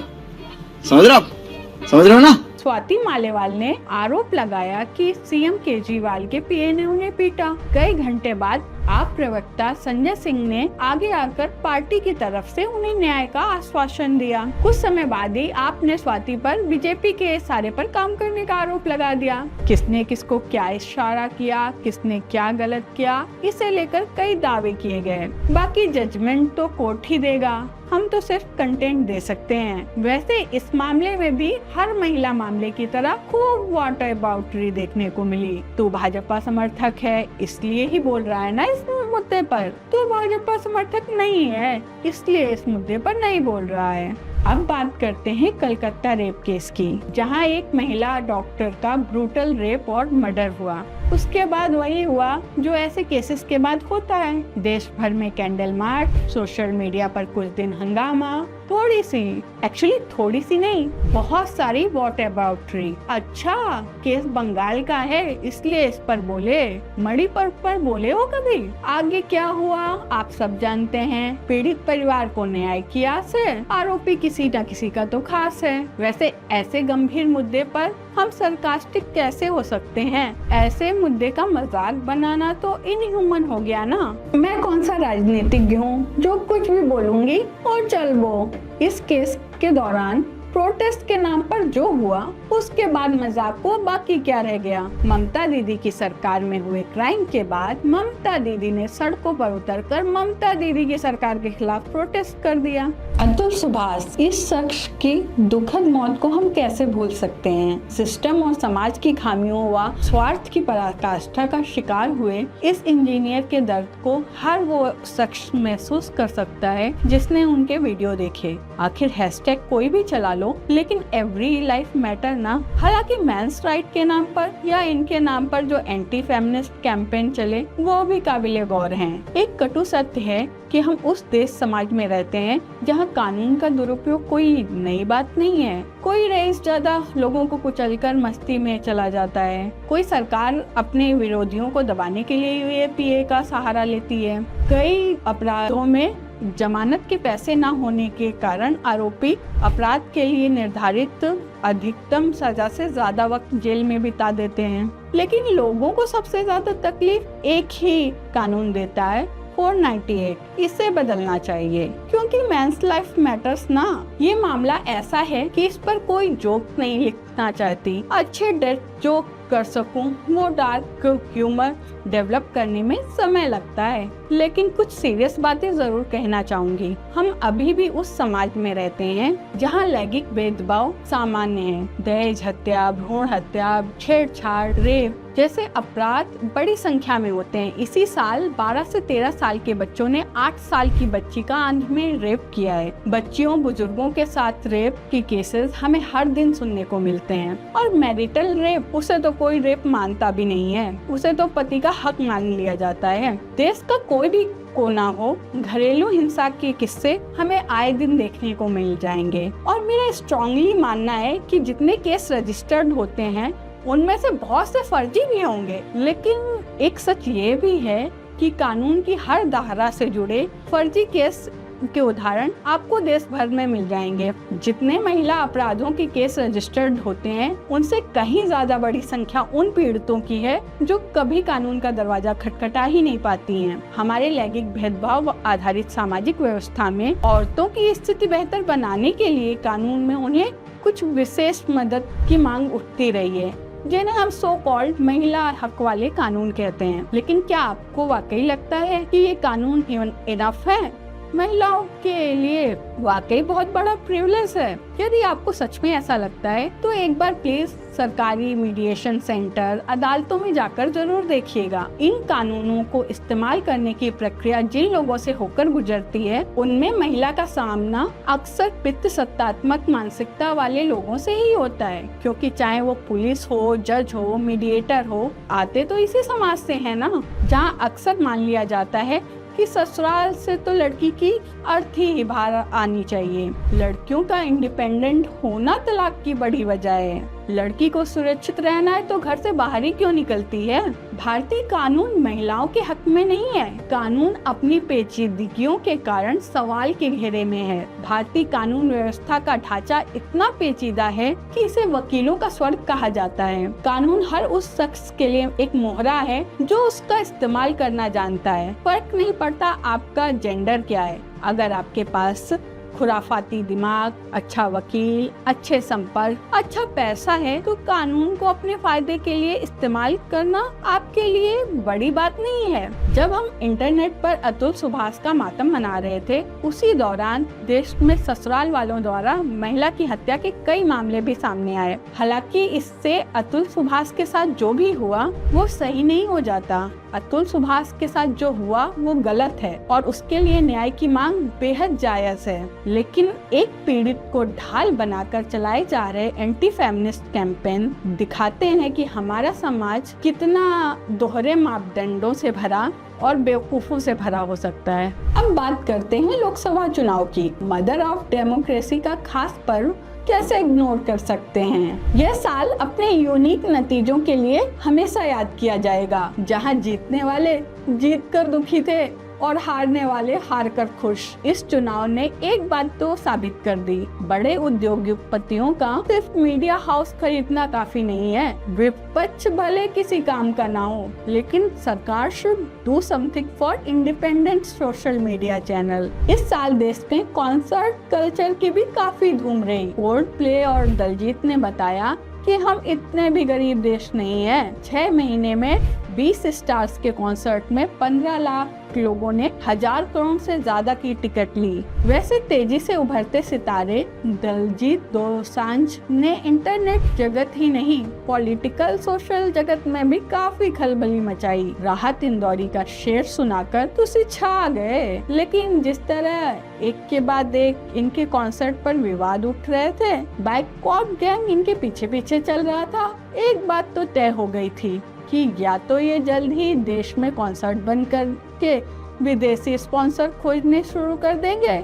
हो ना। स्वाति मालेवाल ने आरोप लगाया कि सीएम केजरीवाल के पीए ने उन्हें पीटा। कई घंटे बाद आप प्रवक्ता संजय सिंह ने आगे आकर पार्टी की तरफ से उन्हें न्याय का आश्वासन दिया। कुछ समय बाद ही आपने स्वाति पर बीजेपी के इशारे पर काम करने का आरोप लगा दिया। किसने किसको क्या इशारा किया, किसने क्या गलत किया, इसे लेकर कई दावे किए गए। बाकी जजमेंट तो कोर्ट ही देगा, हम तो सिर्फ कंटेंट दे सकते हैं। वैसे इस मामले में भी हर महिला मामले की तरह खूब वाटर बाउटरी देखने को मिली। तू भाजपा समर्थक है इसलिए ही बोल रहा है ना इस मुद्दे पर, तो भाजपा समर्थक नहीं है इसलिए इस मुद्दे पर नहीं बोल रहा है। अब बात करते हैं कलकत्ता रेप केस की, जहां एक महिला डॉक्टर का ब्रूटल रेप और मर्डर हुआ। उसके बाद वही हुआ जो ऐसे केसेस के बाद होता है। देश भर में कैंडल मार्च, सोशल मीडिया पर कुछ दिन हंगामा, थोड़ी सी, एक्चुअली थोड़ी सी नहीं, बहुत सारी वॉट अबाउटरी। अच्छा, केस बंगाल का है इसलिए इस पर बोले, मणिपुर पर बोले हो कभी? आगे क्या हुआ आप सब जानते हैं। पीड़ित परिवार को न्याय की आस है, आरोपी किसी न किसी का तो खास है। वैसे ऐसे गंभीर मुद्दे पर हम सरकास्टिक कैसे हो सकते हैं? ऐसे मुद्दे का मजाक बनाना तो इनह्यूमन हो गया ना। मैं कौन सा राजनीतिज्ञ हूँ जो कुछ भी बोलूंगी और चल वो। इस केस के दौरान प्रोटेस्ट के नाम पर जो हुआ उसके बाद मजाक को बाकी क्या रह गया। ममता दीदी की सरकार में हुए क्राइम के बाद ममता दीदी ने सड़कों पर उतरकर ममता दीदी की सरकार के खिलाफ प्रोटेस्ट कर दिया। अतुल सुभाष, इस शख्स की दुखद मौत को हम कैसे भूल सकते हैं। सिस्टम और समाज की खामियों व स्वार्थ की पराकाष्ठा का शिकार हुए इस इंजीनियर के दर्द को हर वो शख्स महसूस कर सकता है जिसने उनके वीडियो देखे। आखिर हैशटैग कोई भी चला लो, लेकिन एवरी लाइफ मैटर ना। हालांकि मेंस राइट के नाम पर या इनके नाम पर जो एंटी फेमिनिस्ट कैंपेन चले वो भी काबिले गौर हैं। एक कटु सत्य है कि हम उस देश समाज में रहते हैं जहां कानून का दुरुपयोग कोई नई बात नहीं है। कोई रईस ज्यादा लोगों को कुचलकर मस्ती में चला जाता है। कोई सरकार अपने विरोधियों को दबाने के लिए यूएपीए का सहारा लेती है। कई अपराधों में जमानत के पैसे न होने के कारण आरोपी अपराध के लिए निर्धारित अधिकतम सजा से ज्यादा वक्त जेल में बिता देते हैं। लेकिन लोगों को सबसे ज्यादा तकलीफ एक ही कानून देता है, 498। इसे बदलना चाहिए क्योंकि मेंस लाइफ मैटर्स ना। ये मामला ऐसा है कि इस पर कोई जोक नहीं लिखना चाहती। अच्छे डेथ जोक कर सकूं, वो डार्क ह्यूमर डेवलप करने में समय लगता है। लेकिन कुछ सीरियस बातें जरूर कहना चाहूंगी। हम अभी भी उस समाज में रहते हैं जहां लैंगिक भेदभाव सामान्य है। दहेज हत्या, भ्रूण हत्या, छेड़छाड़, रेप जैसे अपराध बड़ी संख्या में होते हैं। इसी साल 12 से 13 साल के बच्चों ने 8 साल की बच्ची का आंध में रेप किया है। बच्चियों बुजुर्गों के साथ रेप की केसेस हमें हर दिन सुनने को मिलते हैं। और मैरिटल रेप, उसे तो कोई रेप मानता भी नहीं है, उसे तो पति का हक मान लिया जाता है। देश का कोई भी कोना हो, घरेलू हिंसा के किस्से हमें आए दिन देखने को मिल जाएंगे। और मेरा स्ट्रांगली मानना है कि जितने केस रजिस्टर्ड होते हैं उनमें से बहुत से फर्जी भी होंगे। लेकिन एक सच ये भी है कि कानून की हर धारा से जुड़े फर्जी केस के उदाहरण आपको देश भर में मिल जाएंगे। जितने महिला अपराधों के केस रजिस्टर्ड होते हैं उनसे कहीं ज्यादा बड़ी संख्या उन पीड़ितों की है जो कभी कानून का दरवाजा खटखटा ही नहीं पाती हैं। हमारे लैंगिक भेदभाव आधारित सामाजिक व्यवस्था में औरतों की स्थिति बेहतर बनाने के लिए कानून में उन्हें कुछ विशेष मदद की मांग उठती रही है, जिन्हें हम सो कॉल्ड महिला हक वाले कानून कहते हैं। लेकिन क्या आपको वाकई लगता है कि ये कानून इनफ है? महिलाओं के लिए वाकई बहुत बड़ा प्रिविलेज है। यदि आपको सच में ऐसा लगता है तो एक बार प्लीज सरकारी मीडिएशन सेंटर, अदालतों में जाकर जरूर देखिएगा। इन कानूनों को इस्तेमाल करने की प्रक्रिया जिन लोगों से होकर गुजरती है उनमें महिला का सामना अक्सर पितृ सत्तात्मक मानसिकता वाले लोगों से ही होता है, क्योंकि चाहे वो पुलिस हो, जज हो, मीडिएटर हो, आते तो इसी समाज से है ना, जहाँ अक्सर मान लिया जाता है कि ससुराल से तो लड़की की अर्थी ही बाहर आनी चाहिए। लड़कियों का इंडिपेंडेंट होना तलाक की बड़ी वजह है। लड़की को सुरक्षित रहना है तो घर से बाहर ही क्यों निकलती है? भारतीय कानून महिलाओं के हक में नहीं है। कानून अपनी पेचीदगियों के कारण सवाल के घेरे में है। भारतीय कानून व्यवस्था का ढांचा इतना पेचीदा है कि इसे वकीलों का स्वर्ग कहा जाता है। कानून हर उस शख्स के लिए एक मोहरा है जो उसका इस्तेमाल करना जानता है। फर्क नहीं पड़ता आपका जेंडर क्या है। अगर आपके पास खुराफाती दिमाग, अच्छा वकील, अच्छे संपर्क, अच्छा पैसा है तो कानून को अपने फायदे के लिए इस्तेमाल करना आपके लिए बड़ी बात नहीं है। जब हम इंटरनेट पर अतुल सुभाष का मातम मना रहे थे उसी दौरान देश में ससुराल वालों द्वारा महिला की हत्या के कई मामले भी सामने आए। हालांकि इससे अतुल सुभाष के साथ जो भी हुआ वो सही नहीं हो जाता। अतुल सुभाष के साथ जो हुआ वो गलत है और उसके लिए न्याय की मांग बेहद जायज है। लेकिन एक पीड़ित को ढाल बनाकर चलाए जा रहे एंटी फेमिनिस्ट कैंपेन दिखाते हैं कि हमारा समाज कितना दोहरे मापदंडों से भरा और बेवकूफों से भरा हो सकता है। अब बात करते हैं लोकसभा चुनाव की। मदर ऑफ डेमोक्रेसी का खास पर्व कैसे इग्नोर कर सकते हैं। यह साल अपने यूनिक नतीजों के लिए हमेशा याद किया जाएगा, जहां जीतने वाले जीत कर दुखी थे और हारने वाले हार कर खुश। इस चुनाव ने एक बात तो साबित कर दी, बड़े उद्योगपतियों का सिर्फ मीडिया हाउस खरीदना काफी नहीं है। विपक्ष भले किसी काम का ना हो, लेकिन सरकार should do something for independent social media channel. इस साल देश में कॉन्सर्ट कल्चर की भी काफी धूम रही। कोल्ड प्ले और दलजीत ने बताया कि हम इतने भी गरीब देश नहीं है। 6 महीने में 20 स्टार्स के कॉन्सर्ट में 15 लाख लोगों ने 1000 करोड़ से ज्यादा की टिकट ली। वैसे तेजी से उभरते सितारे दलजीत दोसांझ ने इंटरनेट जगत ही नहीं, पॉलिटिकल सोशल जगत में भी काफी खलबली मचाई। राहत इंदौरी का शेर सुनाकर तुसी छा गए। लेकिन जिस तरह एक के बाद एक इनके कॉन्सर्ट पर विवाद उठ रहे थे, बाइकॉट गैंग इनके पीछे पीछे चल रहा था, एक बात तो तय हो गई थी कि या तो ये जल्द ही देश में कॉन्सर्ट बंद करके विदेशी स्पॉन्सर खोजने शुरू कर देंगे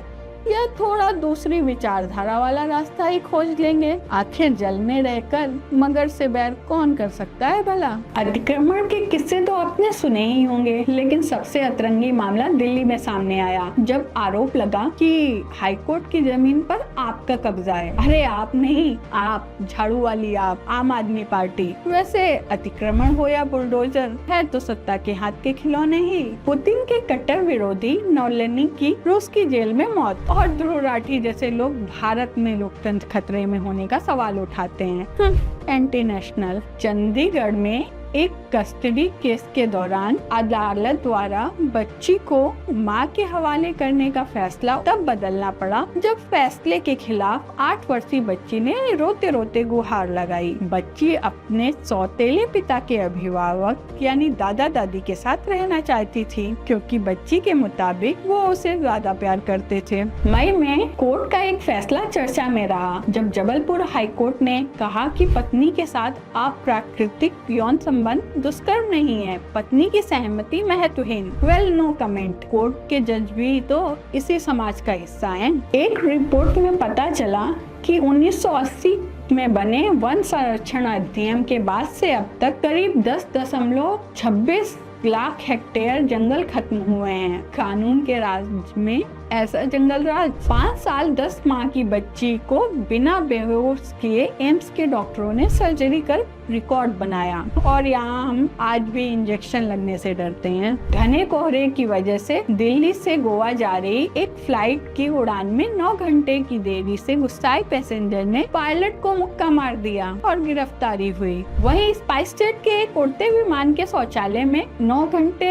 या थोड़ा दूसरी विचारधारा वाला रास्ता ही खोज लेंगे। आखिर जल में रहकर मगर से बैर कौन कर सकता है भला। अतिक्रमण के किस्से तो आपने सुने ही होंगे, लेकिन सबसे अतरंगी मामला दिल्ली में सामने आया, जब आरोप लगा कि हाईकोर्ट की जमीन पर आपका कब्जा है। अरे आप नहीं, आप झाड़ू वाली आप, आम आदमी पार्टी। वैसे अतिक्रमण हो या बुलडोजर, है तो सत्ता के हाथ के खिलौने ही। पुतिन के कट्टर विरोधी नौलेनी की रूस की जेल में मौत और ध्रुव राठी जैसे लोग भारत में लोकतंत्र खतरे में होने का सवाल उठाते हैं। Anti national. चंडीगढ़ में एक कस्टडी केस के दौरान अदालत द्वारा बच्ची को मां के हवाले करने का फैसला तब बदलना पड़ा जब फैसले के खिलाफ 8 वर्षीय बच्ची ने रोते रोते गुहार लगाई। बच्ची अपने सौतेले पिता के अभिभावक यानी दादा दादी के साथ रहना चाहती थी, क्योंकि बच्ची के मुताबिक वो उसे ज्यादा प्यार करते थे। मई में कोर्ट का एक फैसला चर्चा में रहा, जब जबलपुर हाई कोर्ट ने कहा कि पत्नी के साथ अप्राकृतिक यौन संबंध दुष्कर्म नहीं है, पत्नी की सहमति महत्वहीन। Well no comment. कोर्ट के जज भी तो इसी समाज का हिस्सा हैं। एक रिपोर्ट में पता चला कि 1980 में बने वन संरक्षण अधिनियम के बाद से अब तक करीब 10.26 लाख हेक्टेयर जंगल खत्म हुए हैं। कानून के राज में ऐसा जंगल राज। 5 साल 10 माह की बच्ची को बिना बेहोश किए एम्स के डॉक्टरों ने सर्जरी कर रिकॉर्ड बनाया, और यहाँ हम आज भी इंजेक्शन लगने से डरते हैं। घने कोहरे की वजह से दिल्ली से गोवा जा रही एक फ्लाइट की उड़ान में 9 घंटे की देरी से गुस्साए पैसेंजर ने पायलट को मुक्का मार दिया और गिरफ्तारी हुई। वहीं स्पाइस जेट के एक उड़ते विमान के शौचालय में 9 घंटे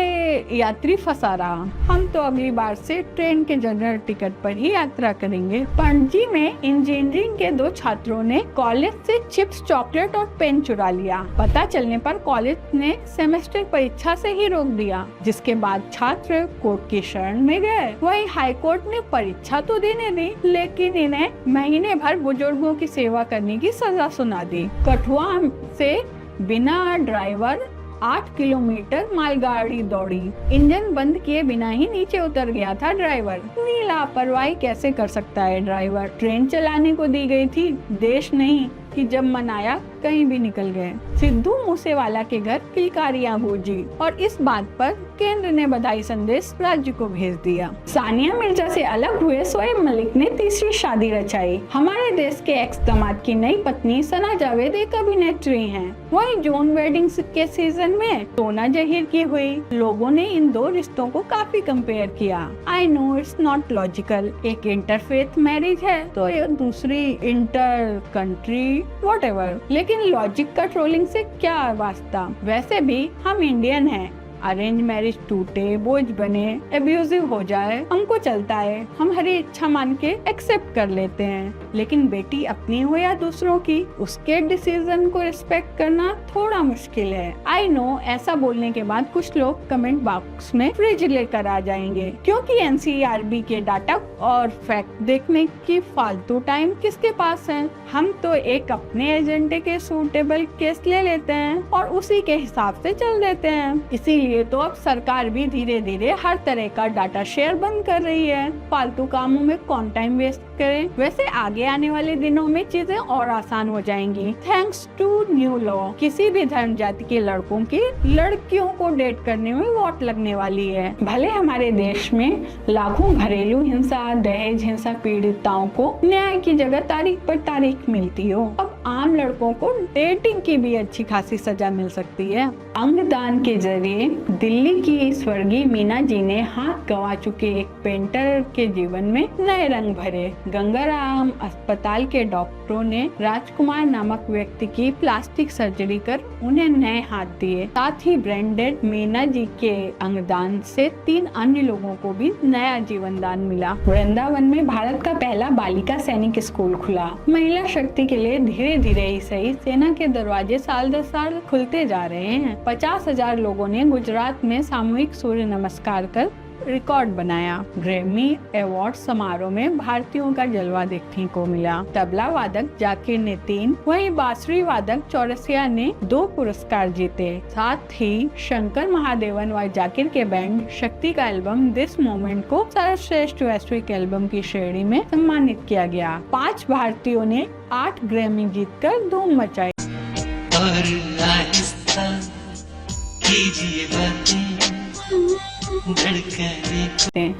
यात्री फंसा रहा। हम तो अगली बार से ट्रेन के जनरल टिकट पर ही यात्रा करेंगे। पणजी में इंजीनियरिंग के 2 छात्रों ने कॉलेज से चिप्स, चॉकलेट और पेन चुरा लिया। पता चलने पर कॉलेज ने सेमेस्टर परीक्षा से ही रोक दिया, जिसके बाद छात्र कोर्ट की शरण में गए। वहीं हाई कोर्ट ने परीक्षा तो देने दी, लेकिन इन्हें महीने भर बुजुर्गों की सेवा करने की सजा सुना दी। कठुआ से बिना ड्राइवर 8 किलोमीटर मालगाड़ी दौड़ी। इंजन बंद किए बिना ही नीचे उतर गया था ड्राइवर। इतनी लापरवाही कैसे कर सकता है ड्राइवर। ट्रेन चलाने को दी गई थी, देश नहीं कि जब मन आया कहीं भी निकल गए। सिद्धू मूसेवाला के घर किलकारियां गूंजी और इस बात पर केंद्र ने बधाई संदेश राज्य को भेज दिया। सानिया मिर्जा से अलग हुए शोएब मलिक ने तीसरी शादी रचाई। हमारे देश के एक्स दामाद की नई पत्नी सना जावेद एक अभिनेत्री हैं। वहीं जून वेडिंग के सीजन में सोना जहीर की हुई। लोगों ने इन 2 रिश्तों को काफी कंपेयर किया। I know it's not logical, एक इंटरफेथ मैरिज है तो दूसरी इंटर कंट्री व्हाटएवर, लेकिन लॉजिक का ट्रोलिंग से क्या वास्ता। वैसे भी हम इंडियन हैं, अरेंज मैरिज टूटे, बोझ बने, एब्यूजिव हो जाए, हमको चलता है, हम हरी इच्छा मान के एक्सेप्ट कर लेते हैं। लेकिन बेटी अपनी हो या दूसरों की, उसके डिसीजन को रिस्पेक्ट करना थोड़ा मुश्किल है। आई नो ऐसा बोलने के बाद कुछ लोग कमेंट बॉक्स में फ्रिज लेकर आ जाएंगे, क्योंकि NCRB के डाटा और फैक्ट देखने की फालतू टाइम किसके पास है। हम तो एक अपने एजेंडे के सूटेबल केस ले लेते हैं और उसी के हिसाब से चल देते हैं। इसीलिए इसीलिए तो अब सरकार भी धीरे धीरे हर तरह का डाटा शेयर बंद कर रही है। फालतू कामों में कौन टाइम वेस्ट करे। वैसे आगे आने वाले दिनों में चीजें और आसान हो जाएंगी थैंक्स टू न्यू लॉ। किसी भी धर्म जाति के लड़कों की लड़कियों को डेट करने में वोट लगने वाली है। भले हमारे देश में लाखों घरेलू हिंसा, दहेज हिंसा पीड़िताओं को न्याय की जगह तारीख पर तारीख मिलती हो, अब आम लड़कों को डेटिंग की भी अच्छी खासी सजा मिल सकती है। अंगदान के जरिए दिल्ली की स्वर्गीय मीना जी ने हाथ गंवा चुके एक पेंटर के जीवन में नए रंग भरे। गंगाराम अस्पताल के डॉक्टरों ने राजकुमार नामक व्यक्ति की प्लास्टिक सर्जरी कर उन्हें नए हाथ दिए। साथ ही ब्रांडेड मीना जी के अंगदान से 3 अन्य लोगों को भी नया जीवन दान मिला। वृंदावन में भारत का पहला बालिका सैनिक स्कूल खुला। महिला शक्ति के लिए धीरे धीरे ही सही सेना के दरवाजे साल दर साल खुलते जा रहे हैं। 50,000 लोगों ने गुजरात में सामूहिक सूर्य नमस्कार कर रिकॉर्ड बनाया। ग्रैमी अवार्ड समारोह में भारतीयों का जलवा देखने को मिला। तबला वादक जाकिर ने 3, वहीं बांसुरी वादक चौरसिया ने 2 पुरस्कार जीते। साथ ही शंकर महादेवन व जाकिर के बैंड शक्ति का एल्बम दिस मोमेंट को सर्वश्रेष्ठ वैश्विक एल्बम की श्रेणी में सम्मानित किया गया। 5 भारतीयों ने 8 ग्रैमी जीतकर धूम मचाई।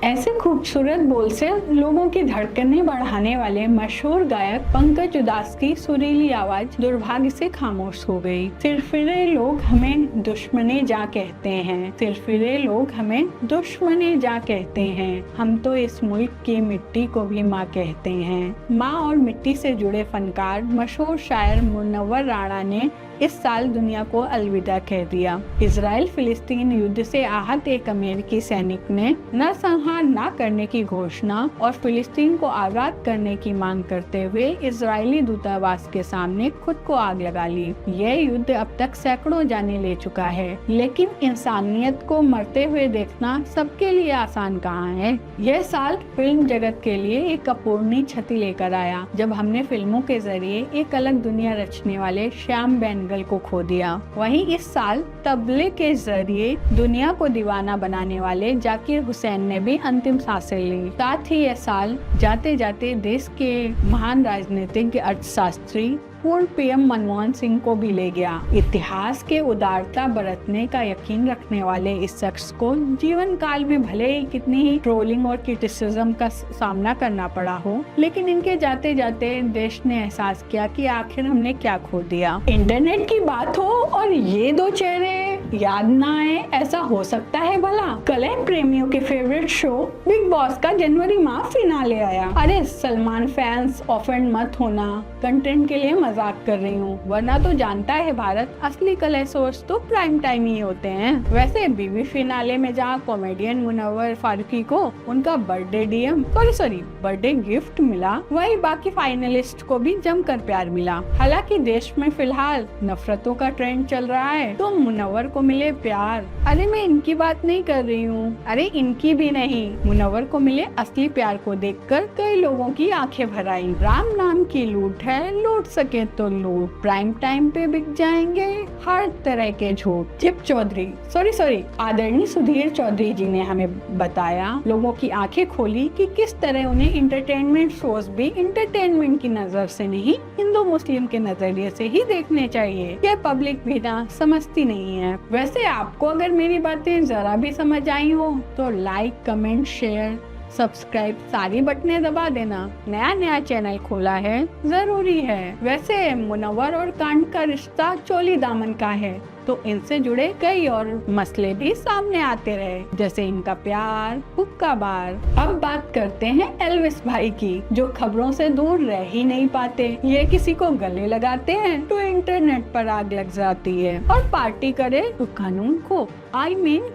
ऐसे खूबसूरत बोल से लोगों की धड़कनें बढ़ाने वाले मशहूर गायक पंकज उदास की सुरीली आवाज दुर्भाग्य से खामोश हो गई। सिरफिरे लोग हमें दुश्मने जा कहते हैं, सिरफिरे लोग हमें दुश्मने जा कहते हैं, हम तो इस मुल्क की मिट्टी को भी माँ कहते हैं। माँ और मिट्टी से जुड़े फनकार मशहूर शायर मुनव्वर राणा ने इस साल दुनिया को अलविदा कह दिया। इजराइल फिलिस्तीन युद्ध से आहत एक अमेरिकी सैनिक ने नरसंहार न करने की घोषणा और फिलिस्तीन को आजाद करने की मांग करते हुए इजरायली दूतावास के सामने खुद को आग लगा ली। यह युद्ध अब तक सैकड़ों जाने ले चुका है, लेकिन इंसानियत को मरते हुए देखना सबके लिए आसान कहाँ है। यह साल फिल्म जगत के लिए एक अपूर्णीय क्षति लेकर आया, जब हमने फिल्मों के जरिए एक अलग दुनिया रचने वाले श्याम बेनेगल को खो दिया। वहीं इस साल तबले के जरिए दुनिया को दीवाना बनाने वाले जाकिर हुसैन ने भी अंतिम सांसें ली। साथ ही यह साल जाते जाते देश के महान राजनीतिज्ञ अर्थशास्त्री पूर्व पीएम मनमोहन सिंह को भी ले गया। इतिहास के उदारता बरतने का यकीन रखने वाले इस शख्स को जीवन काल में भले ही कितनी ही ट्रोलिंग और क्रिटिसिज्म का सामना करना पड़ा हो, लेकिन इनके जाते जाते देश ने एहसास किया कि आखिर हमने क्या खो दिया। इंटरनेट की बात हो और ये 2 चेहरे याद ना आए, ऐसा हो सकता है भला? कलह प्रेमियों के फेवरेट शो बिग बॉस का जनवरी माह फिनाले आया। अरे सलमान फैंस ऑफेंड मत होना, कंटेंट के लिए मजाक कर रही हूँ, वरना तो जानता है भारत असली कलह सोर्स तो प्राइम टाइम ही होते हैं। वैसे बीवी फिनाले में जहाँ कॉमेडियन मुनव्वर फारूकी को उनका बर्थडे गिफ्ट मिला, वही बाकी फाइनलिस्ट को भी जमकर प्यार मिला। हालांकि देश में फिलहाल नफरतों का ट्रेंड चल रहा है, तो मुनव्वर को मिले प्यार। अरे मैं इनकी बात नहीं कर रही हूँ, अरे इनकी भी नहीं, मुनव्वर को मिले असली प्यार को देखकर कई लोगों की आंखें भर आई। राम नाम की लूट है, लूट सके तो लूट, प्राइम टाइम पे बिक जाएंगे हर तरह के झूठ। चिप चौधरी आदरणीय सुधीर चौधरी जी ने हमें बताया, लोगों की आंखें खोली कि किस तरह उन्हें इंटरटेनमेंट शोज भी इंटरटेनमेंट की नजर से नहीं, हिंदू मुस्लिम के नजरिए से ही देखने चाहिए। यह पब्लिक भी ना समझती नहीं है। वैसे आपको अगर मेरी बातें जरा भी समझ आई हो तो लाइक, कमेंट, शेयर, सब्सक्राइब सारी बटनें दबा देना। नया चैनल खोला है, जरूरी है। वैसे मुनव्वर और कांड का रिश्ता चोली दामन का है, तो इनसे जुड़े कई और मसले भी सामने आते रहे, जैसे इनका प्यार, हुक्का बार। अब बात करते हैं एल्विस भाई की, जो खबरों से दूर रह ही नहीं पाते। ये किसी को गले लगाते हैं तो इंटरनेट पर आग लग जाती है, और पार्टी करे तो कानून को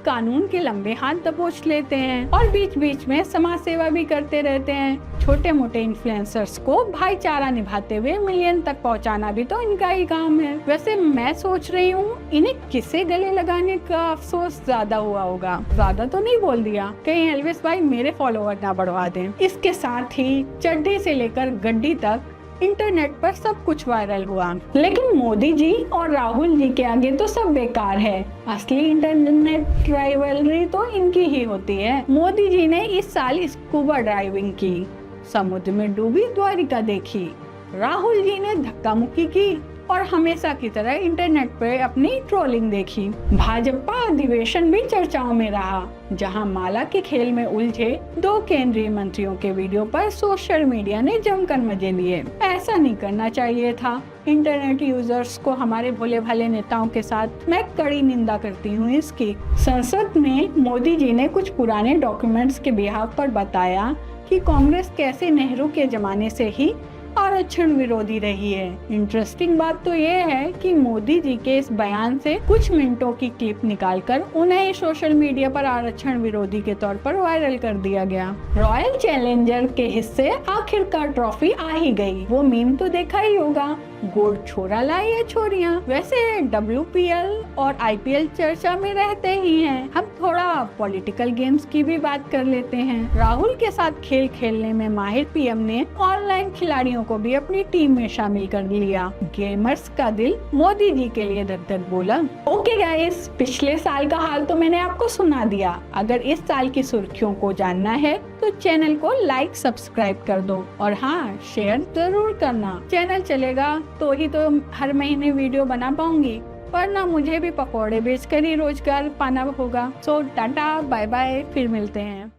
कानून के लंबे हाथ दबोच लेते हैं, और बीच बीच में समाज सेवा भी करते रहते हैं। छोटे मोटे इन्फ्लुएंसर्स को भाईचारा निभाते हुए मिलियन तक पहुंचाना भी तो इनका ही काम है। वैसे मैं सोच रही हूँ, इन्हें किसे गले लगाने का अफसोस ज्यादा हुआ होगा? ज्यादा तो नहीं बोल दिया, कहीं एल्विस भाई मेरे फॉलोवर ना बढ़वा दें। इसके साथ ही चड्ढी से लेकर गड्डी तक इंटरनेट पर सब कुछ वायरल हुआ, लेकिन मोदी जी और राहुल जी के आगे तो सब बेकार है। असली इंटरनेट राइवलरी तो इनकी ही होती है। मोदी जी ने इस साल स्कूबा ड्राइविंग की, समुद्र में डूबी द्वारिका देखी। राहुल जी ने धक्का मुक्की की और हमेशा की तरह इंटरनेट पे अपनी ट्रोलिंग देखी। भाजपा अधिवेशन भी चर्चाओं में रहा, जहां माला के खेल में उलझे 2 केंद्रीय मंत्रियों के वीडियो पर सोशल मीडिया ने जमकर मजे लिए। ऐसा नहीं करना चाहिए था। इंटरनेट यूजर्स को हमारे भोले भाले नेताओं के साथ मैं कड़ी निंदा करती हूँ इसकी। संसद में मोदी जी ने कुछ पुराने डॉक्यूमेंट्स के बिहाफ पर बताया कि कांग्रेस कैसे नेहरू के जमाने से ही आरक्षण विरोधी रही है। इंटरेस्टिंग बात तो ये है कि मोदी जी के इस बयान से कुछ मिनटों की क्लिप निकालकर उन्हें सोशल मीडिया पर आरक्षण विरोधी के तौर पर वायरल कर दिया गया। रॉयल चैलेंजर के हिस्से आखिरकार ट्रॉफी आ ही गई। वो मीम तो देखा ही होगा, गोड़ छोरा लाई है छोरियां। वैसे WPL और IPL चर्चा में रहते ही हैं। हम थोड़ा पॉलिटिकल गेम्स की भी बात कर लेते हैं। राहुल के साथ खेल खेलने में माहिर PM ने ऑनलाइन खिलाड़ियों को भी अपनी टीम में शामिल कर लिया। गेमर्स का दिल मोदी जी के लिए धक धक बोला। ओके गाइस, पिछले साल का हाल तो मैंने आपको सुना दिया। अगर इस साल की सुर्खियों को जानना है तो चैनल को लाइक सब्सक्राइब कर दो और हाँ, शेयर जरूर करना। चैनल चलेगा तो ही तो हर महीने वीडियो बना पाऊंगी, वरना मुझे भी पकौड़े बेचकर ही रोजगार पाना होगा। सो टाटा बाय बाय, फिर मिलते हैं।